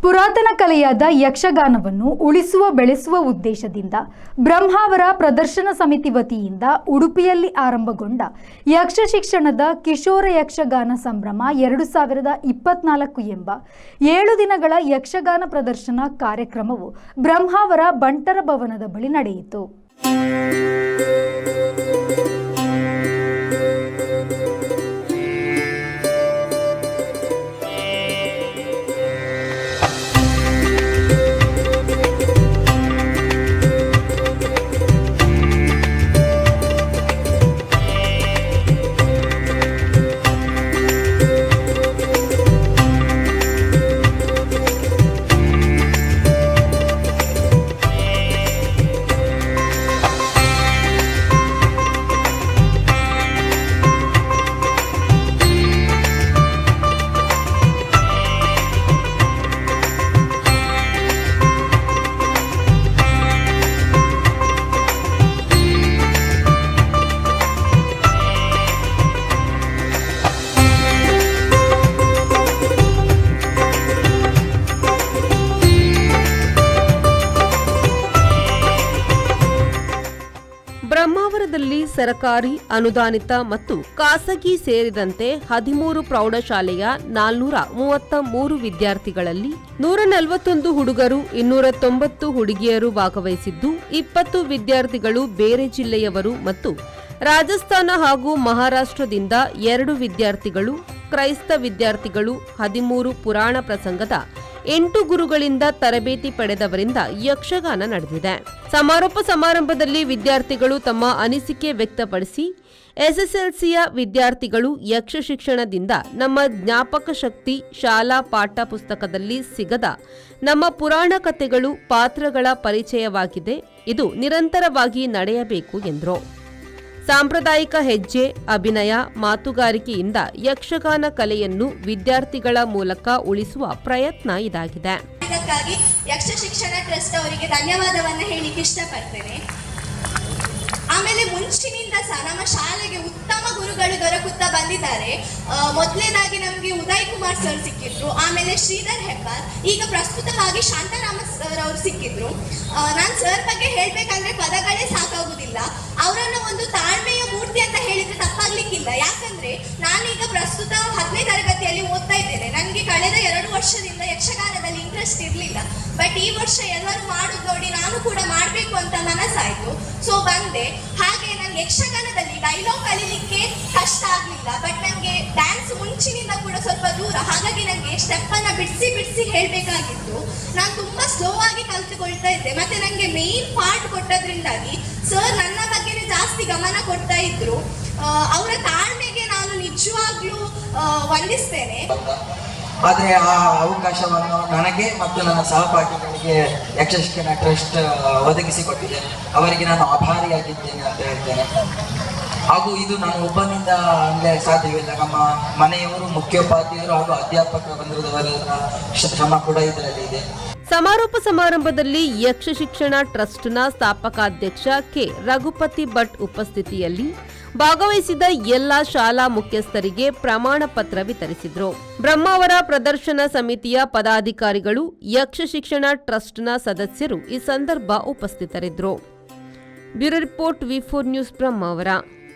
ಪುರಾತನ ಕಲೆಯಾದ ಯಕ್ಷಗಾನವನ್ನು ಉಳಿಸುವ ಬೆಳೆಸುವ ಉದ್ದೇಶದಿಂದ ಬ್ರಹ್ಮಾವರ ಪ್ರದರ್ಶನ ಸಮಿತಿ ವತಿಯಿಂದ ಉಡುಪಿಯಲ್ಲಿ ಆರಂಭಗೊಂಡ ಯಕ್ಷ ಶಿಕ್ಷಣದ ಕಿಶೋರ ಯಕ್ಷಗಾನ ಸಂಭ್ರಮ 2024 ಎಂಬ 7 ದಿನಗಳ ಯಕ್ಷಗಾನ ಪ್ರದರ್ಶನ ಕಾರ್ಯಕ್ರಮವು ಬ್ರಹ್ಮಾವರ ಬಂಟರ ಭವನದ ಬಳಿ ನಡೆಯಿತು. ಬ್ರಹ್ಮಾವರದಲ್ಲಿ ಸರಕಾರಿ, ಅನುದಾನಿತ ಮತ್ತು ಖಾಸಗಿ ಸೇರಿದಂತೆ 13 ಪ್ರೌಢಶಾಲೆಯ 433 ವಿದ್ಯಾರ್ಥಿಗಳಲ್ಲಿ 141 ಹುಡುಗರು, 290 ಹುಡುಗಿಯರು ಭಾಗವಹಿಸಿದ್ದು, 20 ವಿದ್ಯಾರ್ಥಿಗಳು ಬೇರೆ ಜಿಲ್ಲೆಯವರು ಮತ್ತು ರಾಜಸ್ಥಾನ ಹಾಗೂ ಮಹಾರಾಷ್ಟ್ರದಿಂದ 2 ವಿದ್ಯಾರ್ಥಿಗಳು, ಕ್ರೈಸ್ತ ವಿದ್ಯಾರ್ಥಿಗಳು, 13 ಪುರಾಣ ಪ್ರಸಂಗದ 8 ಗುರುಗಳಿಂದ ತರಬೇತಿ ಪಡೆದವರಿಂದ ಯಕ್ಷಗಾನ ನಡೆದಿದೆ. ಸಮಾರೋಪ ಸಮಾರಂಭದಲ್ಲಿ ವಿದ್ಯಾರ್ಥಿಗಳು ತಮ್ಮ ಅನಿಸಿಕೆ ವ್ಯಕ್ತಪಡಿಸಿ, ಎಸ್ಎಸ್ಎಲ್ಸಿಯ ವಿದ್ಯಾರ್ಥಿಗಳು ಯಕ್ಷ ಶಿಕ್ಷಣದಿಂದ ನಮ್ಮ ಜ್ಞಾಪಕ ಶಕ್ತಿ, ಶಾಲಾ ಪಾಠ ಪುಸ್ತಕದಲ್ಲಿ ಸಿಗದ ನಮ್ಮ ಪುರಾಣ ಕಥೆಗಳು, ಪಾತ್ರಗಳ ಪರಿಚಯವಾಗಿದೆ. ಇದು ನಿರಂತರವಾಗಿ ನಡೆಯಬೇಕು ಎಂದರು. ಸಾಂಪ್ರದಾಯಿಕ ಹೆಜ್ಜೆ, ಅಭಿನಯ, ಮಾತುಗಾರಿಕೆಯಿಂದ ಯಕ್ಷಗಾನ ಕಲೆಯನ್ನು ವಿದ್ಯಾರ್ಥಿಗಳ ಮೂಲಕ ಉಳಿಸುವ ಪ್ರಯತ್ನ ಇದಾಗಿದೆ. ಇದಕ್ಕಾಗಿ ಯಕ್ಷ ಶಿಕ್ಷಣ ಟ್ರಸ್ಟ್ ಅವರಿಗೆ ಧನ್ಯವಾದವನ್ನು ಹೇಳಿಕ್ಕೆ ಇಷ್ಟಪಡ್ತೇನೆ. ಆಮೇಲೆ ಮುಂಚಿನಿಂದ ಸಹ ನಮ್ಮ ಶಾಲೆಗೆ ಉತ್ತಮ ಗುರುಗಳು ದೊರಕುತ್ತಾ ಬಂದಿದ್ದಾರೆ. ಮೊದಲನೇದಾಗಿ ನಮಗೆ ಉದಯ್ ಕುಮಾರ್ ಸರ್ ಸಿಕ್ಕಿದ್ರು, ಆಮೇಲೆ ಶ್ರೀಧರ್ ಹೆಬ್ಬಾರ್, ಈಗ ಪ್ರಸ್ತುತವಾಗಿ ಶಾಂತಾರಾಮ ಸರ್ ಅವರು ಸಿಕ್ಕಿದ್ರು. ನಾನು ಸರ್ ಬಗ್ಗೆ ಹೇಳ್ಬೇಕಂದ್ರೆ ಪದಗಳೇ ಸಾಕಾಗುವುದಿಲ್ಲ. ಅವರನ್ನು ಒಂದು ತಾಳ್ಮೆಯ ಮೂರ್ತಿ ಅಂತ ಹೇಳಿದ್ರೆ ತಪ್ಪಾಗ್ಲಿಕ್ಕಿಲ್ಲ. ಯಾಕಂದ್ರೆ ನಾನೀಗ ಪ್ರಸ್ತುತ 10ನೇ ತರಗತಿಯಲ್ಲಿ ಓದ್ತಾ ಇದ್ದೇನೆ. ನನಗೆ ಕಳೆದ 2 ವರ್ಷದಿಂದ ಯಕ್ಷಗಾನದಲ್ಲಿ ಇಂಟ್ರೆಸ್ಟ್ ಇರಲಿಲ್ಲ. ಬಟ್ ಈ ವರ್ಷ ಎಲ್ಲರೂ ಮಾಡೋದು ನೋಡಿ ನಾನು ಕೂಡ ಮಾಡಬೇಕು ಅಂತ ಮನಸ್ಸಾಯ್ತು. ಸೊ ಬಂದೆ. ಹಾಗೆ ನಾನು ಯಕ್ಷಗಾನದಲ್ಲಿ ಡೈಲಾಗ್ ಕಲಿಲಿಕ್ಕೆ ಕಷ್ಟ ಆಗಲಿಲ್ಲ. ಬಟ್ ನನಗೆ ಡ್ಯಾನ್ಸ್ ಮುಂಚಿನಿಂದ ಕೂಡ ಸ್ವಲ್ಪ ದೂರ, ಹಾಗಾಗಿ ನನಗೆ ಸ್ಟೆಪ್ ಅನ್ನ ಬಿಡಿಸಿ ಹೇಳಬೇಕಾಗಿತ್ತು. ನಾನು ತುಂಬಾ ಸ್ಲೋ ಆಗಿ ಕಲಿತುಕೊಳ್ತಾ ಇದ್ದೆ. ಮತ್ತೆ ನನಗೆ ಮೇನ್ ಪಾರ್ಟ್ ಕೊಟ್ಟದ್ರಿಂದಾಗಿ ಸರ್ ನನ್ನ ಬಗ್ಗೆನೇ ಜಾಸ್ತಿ ಗಮನ ಕೊಡ್ತಾ ಇದ್ರು. ಅವರ ತಾಳ್ಮೆಗೆ ನಾನು ನಿಜವಾಗ್ಲೂ ವಂದಿಸ್ತೇನೆ. ಆದರೆ ಆ ಅವಕಾಶವನ್ನು ನನಗೆ ಮತ್ತು ನನ್ನ ಸಹಪಾಠಿಗಳಿಗೆ ಯಕ್ಷ ಶಿಕ್ಷಣ ಟ್ರಸ್ಟ್ ಒದಗಿಸಿಕೊಟ್ಟಿದೆ. ಅವರಿಗೆ ನಾನು ಆಭಾರಿಯಾಗಿದ್ದೇನೆ ಅಂತ ಹೇಳ್ತೇನೆ. ಹಾಗೂ ಇದು ನಾನು ಒಬ್ಬನಿಂದ ಅಂದರೆ ಸಾಧ್ಯವಿಲ್ಲ. ನಮ್ಮ ಮನೆಯವರು, ಮುಖ್ಯೋಪಾಧ್ಯಾಯರು ಹಾಗೂ ಅಧ್ಯಾಪಕ ಬಂದಿರುವವರ ಶ್ರಮ ಕೂಡ ಇದರಲ್ಲಿ ಇದೆ. ಸಮಾರೋಪ ಸಮಾರಂಭದಲ್ಲಿ ಯಕ್ಷ ಶಿಕ್ಷಣ ಟ್ರಸ್ಟ್ನ ಸ್ಥಾಪಕಾಧ್ಯಕ್ಷ ಕೆ ರಘುಪತಿ ಭಟ್ ಉಪಸ್ಥಿತಿಯಲ್ಲಿ ಭಾಗವಹಿಸಿದ ಎಲ್ಲಾ ಶಾಲಾ ಮುಖ್ಯಸ್ಥರಿಗೆ ಪ್ರಮಾಣ ಪತ್ರ ವಿತರಿಸಿದರು. ಬ್ರಹ್ಮಾವರ ಪ್ರದರ್ಶನ ಸಮಿತಿಯ ಪದಾಧಿಕಾರಿಗಳು, ಯಕ್ಷ ಶಿಕ್ಷಣ ಟ್ರಸ್ಟ್ನ ಸದಸ್ಯರು ಈ ಸಂದರ್ಭ ಉಪಸ್ಥಿತರಿದ್ದರು. ಬ್ಯೂರೋ ರಿಪೋರ್ಟ್, ವಿ4 ನ್ಯೂಸ್, ಬ್ರಹ್ಮಾವರ.